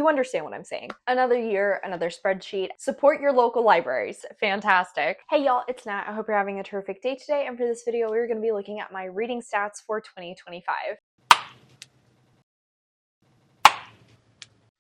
you understand what I'm saying. Another year, another spreadsheet. Support your local libraries. Fantastic. Hey y'all, it's Nat. I hope you're having a terrific day today, and for this video, we're going to be looking at my reading stats for 2025.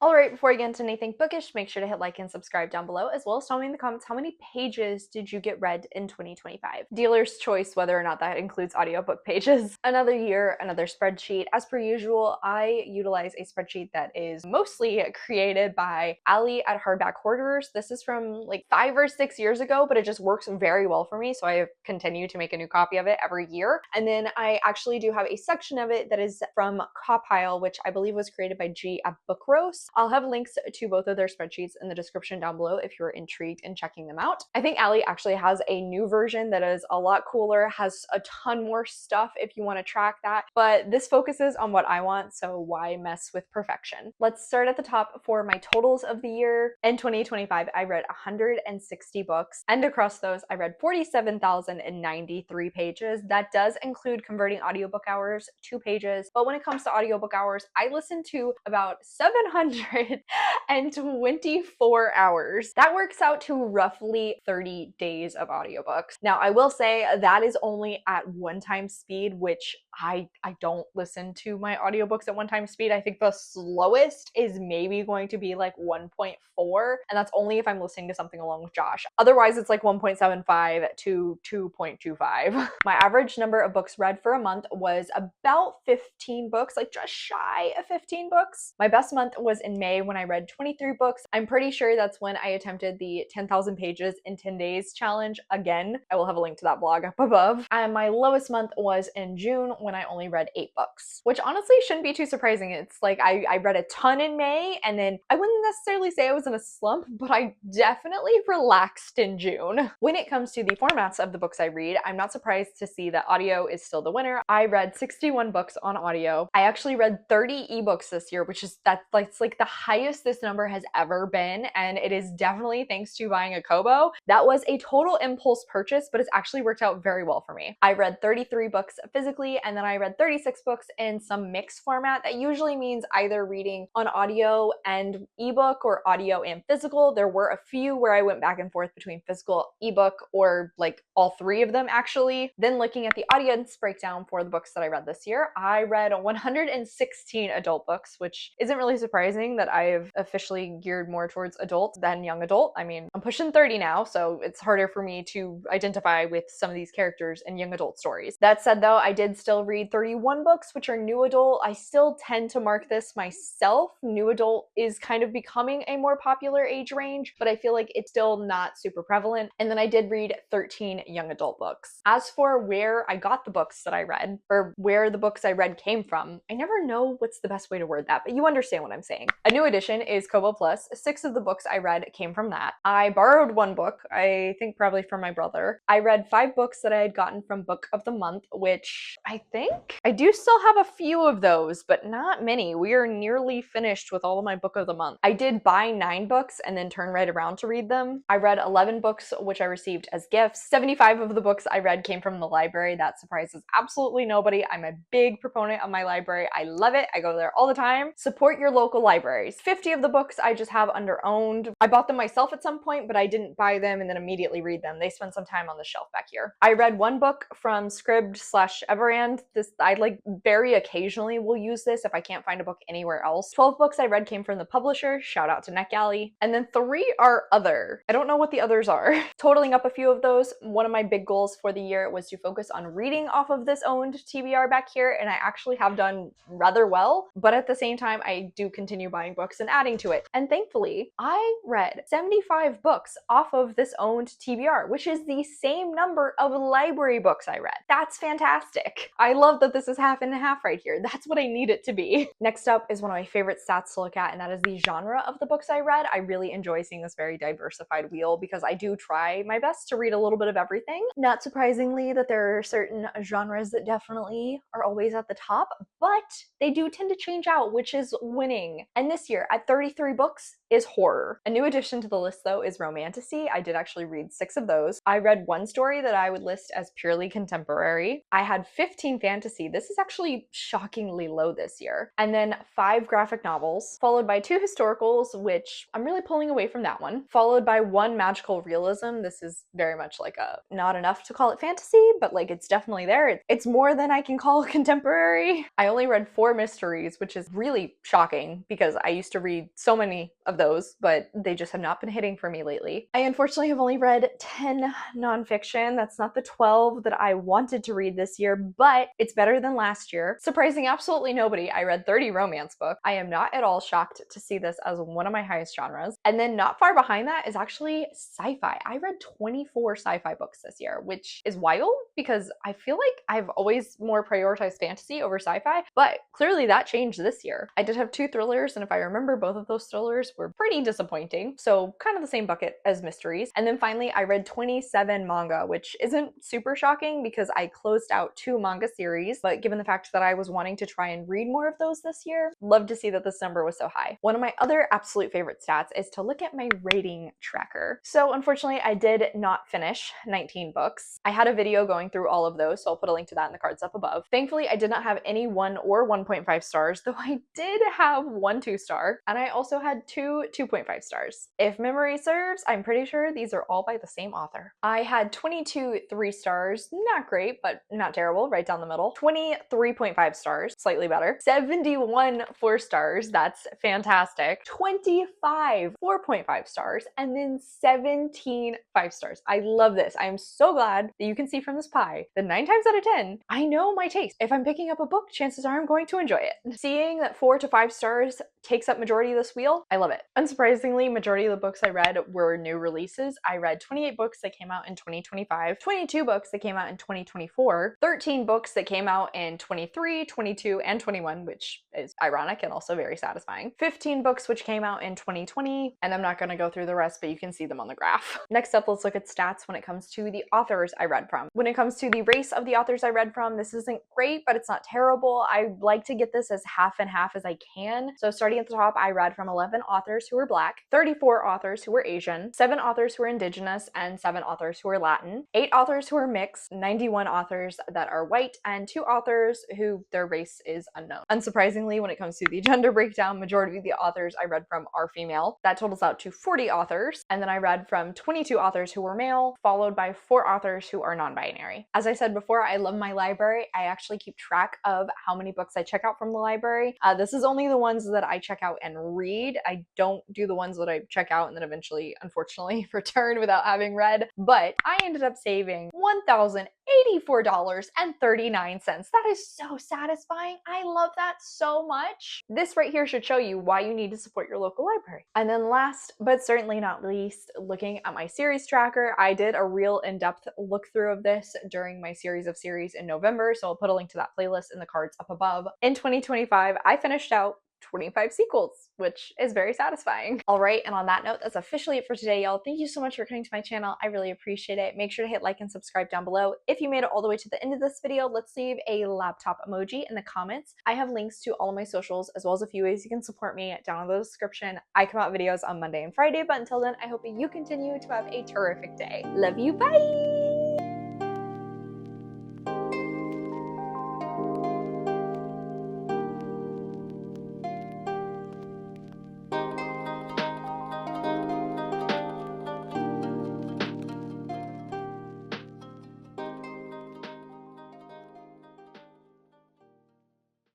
Alright, before I get into anything bookish, make sure to hit like and subscribe down below, as well as tell me in the comments how many pages did you get read in 2025. Dealer's choice whether or not that includes audiobook pages. Another year, another spreadsheet. As per usual, I utilize a spreadsheet that is mostly created by 𝗖cie at Hardback Hoarders. This is from like 5 or 6 years ago, but it just works very well for me, so I continue to make a new copy of it every year. And then I actually do have a section of it that is from Copile, which I believe was created by G at Book Roast. I'll have links to both of their spreadsheets in the description down below if you're intrigued in checking them out. I think 𝗖cie actually has a new version that is a lot cooler, has a ton more stuff if you want to track that, but this focuses on what I want, so why mess with perfection? Let's start at the top for my totals of the year. In 2025, I read 160 books, and across those, I read 47,093 pages. That does include converting audiobook hours, 2 pages, but when it comes to audiobook hours, I listen to about 724 hours. That works out to roughly 30 days of audiobooks. Now, I will say that is only at 1x speed, which I don't listen to my audiobooks at 1x speed. I think the slowest is maybe going to be like 1.4, and that's only if I'm listening to something along with Josh. Otherwise, it's like 1.75 to 2.25. My average number of books read for a month was about 15 books, like just shy of 15 books. My best month was in May when I read 23 books. I'm pretty sure that's when I attempted the 10,000 pages in 10 days challenge again. I will have a link to that blog up above. And my lowest month was in June when I only read 8 books, which honestly shouldn't be too surprising. It's like I read a ton in May, and then I wouldn't necessarily say I was in a slump, but I definitely relaxed in June. When it comes to the formats of the books I read, I'm not surprised to see that audio is still the winner. I read 61 books on audio. I actually read 30 ebooks this year, which is that's like the highest this number has ever been, and it is definitely thanks to buying a Kobo. That was a total impulse purchase, but it's actually worked out very well for me. I read 33 books physically, and then I read 36 books in some mixed format. That usually means either reading on audio and ebook or audio and physical. There were a few where I went back and forth between physical, ebook, or like all 3 of them actually. Then looking at the audience breakdown for the books that I read this year, I read 116 adult books, which isn't really surprising that I've officially geared more towards adult than young adult. I mean, I'm pushing 30 now, so it's harder for me to identify with some of these characters in young adult stories. That said though, I did still read 31 books, which are new adult. I still tend to mark this myself. New adult is kind of becoming a more popular age range, but I feel like it's still not super prevalent. And then I did read 13 young adult books. As for where I got the books that I read, or where the books I read came from, I never know what's the best way to word that, but you understand what I'm saying. A new edition is Kobo Plus. 6 of the books I read came from that. I borrowed 1 book, I think probably from my brother. I read 5 books that I had gotten from Book of the Month, which I think I do still have a few of those, but not many. We are nearly finished with all of my Book of the Month. I did buy 9 books and then turn right around to read them. I read 11 books, which I received as gifts. 75 of the books I read came from the library. That surprises absolutely nobody. I'm a big proponent of my library. I love it. I go there all the time. Support your local libraries. 50 of the books I just have under owned. I bought them myself at some point, but I didn't buy them and then immediately read them. They spent some time on the shelf back here. I read 1 book from Scribd/Everand. This I like very occasionally will use this if I can't find a book anywhere else. 12 books I read came from the publisher. Shout out to NetGalley. And then 3 are other. I don't know what the others are. Totaling up a few of those, one of my big goals for the year was to focus on reading off of this owned TBR back here, and I actually have done rather well, but at the same time, I do continue buying books and adding to it. And thankfully, I read 75 books off of this owned TBR, which is the same number of library books I read. That's fantastic. I love that this is half and half right here. That's what I need it to be. Next up is one of my favorite stats to look at, and that is the genre of the books I read. I really enjoy seeing this very diversified wheel because I do try my best to read a little bit of everything. Not surprisingly that there are certain genres that definitely are always at the top, but they do tend to change out, which is winning. And And this year, at 33 books, is horror. A new addition to the list, though, is romantasy. I did actually read 6 of those. I read one story that I would list as purely contemporary. I had 15 fantasy. This is actually shockingly low this year. And then 5 graphic novels, followed by 2 historicals, which I'm really pulling away from that one, followed by 1 magical realism. This is very much like a, not enough to call it fantasy, but like it's definitely there. It's more than I can call contemporary. I only read 4 mysteries, which is really shocking because I used to read so many of those, but they just have not been hitting for me lately. I unfortunately have only read 10 nonfiction. That's not the 12 that I wanted to read this year, but it's better than last year. Surprising absolutely nobody, I read 30 romance books. I am not at all shocked to see this as one of my highest genres. And then not far behind that is actually sci-fi. I read 24 sci-fi books this year, which is wild because I feel like I've always more prioritized fantasy over sci-fi, but clearly that changed this year. I did have 2 thrillers, and if I remember, both of those thrillers were pretty disappointing, so kind of the same bucket as mysteries. And then finally, I read 27 manga, which isn't super shocking because I closed out 2 manga series, but given the fact that I was wanting to try and read more of those this year, love to see that this number was so high. One of my other absolute favorite stats is to look at my rating tracker. So unfortunately, I did not finish 19 books. I had a video going through all of those, so I'll put a link to that in the cards up above. Thankfully, I did not have any 1 or 1.5 stars, though I did have 1 2-star, and I also had 2 2.5 stars. If memory serves, I'm pretty sure these are all by the same author. I had 22 3 stars, not great, but not terrible, right down the middle. 20 3.5 stars, slightly better. 71 4 stars, that's fantastic. 25 4.5 stars, and then 17 5 stars. I love this. I am so glad that you can see from this pie that 9 times out of 10, I know my taste. If I'm picking up a book, chances are I'm going to enjoy it. Seeing that 4 to 5 stars takes up majority of this wheel, I love it. Unsurprisingly, majority of the books I read were new releases. I read 28 books that came out in 2025, 22 books that came out in 2024, 13 books that came out in 23, 22, and 21, which is ironic and also very satisfying, 15 books which came out in 2020, and I'm not going to go through the rest, but you can see them on the graph. Next up, let's look at stats when it comes to the authors I read from. When it comes to the race of the authors I read from, this isn't great, but it's not terrible. I like to get this as half and half as I can. So starting at the top, I read from 11 authors who were Black, 34 authors who were Asian, 7 authors who were Indigenous, and 7 authors who were Latin, 8 authors who are mixed, 91 authors that are white, and 2 authors who their race is unknown. Unsurprisingly, when it comes to the gender breakdown, majority of the authors I read from are female. That totals out to 40 authors, and then I read from 22 authors who were male, followed by 4 authors who are non-binary. As I said before, I love my library. I actually keep track of how many books I check out from the library. This is only the ones that I check out and read. I don't do the ones that I check out and then eventually, unfortunately, return without having read, but I ended up saving $1,084.39. That is so satisfying. I love that so much. This right here should show you why you need to support your local library. And then last, but certainly not least, looking at my series tracker, I did a real in-depth look through of this during my series of series in November, so I'll put a link to that playlist in the cards up above. In 2025, I finished out 25 sequels, which is very satisfying. All right, and on that note, that's officially it for today, y'all. Thank you so much for coming to my channel. I really appreciate it. Make sure to hit like and subscribe down below. If you made it all the way to the end of this video, let's leave a laptop emoji in the comments. I have links to all of my socials, as well as a few ways you can support me down in the description. I come out videos on Monday and Friday, but until then, I hope you continue to have a terrific day. Love you, bye!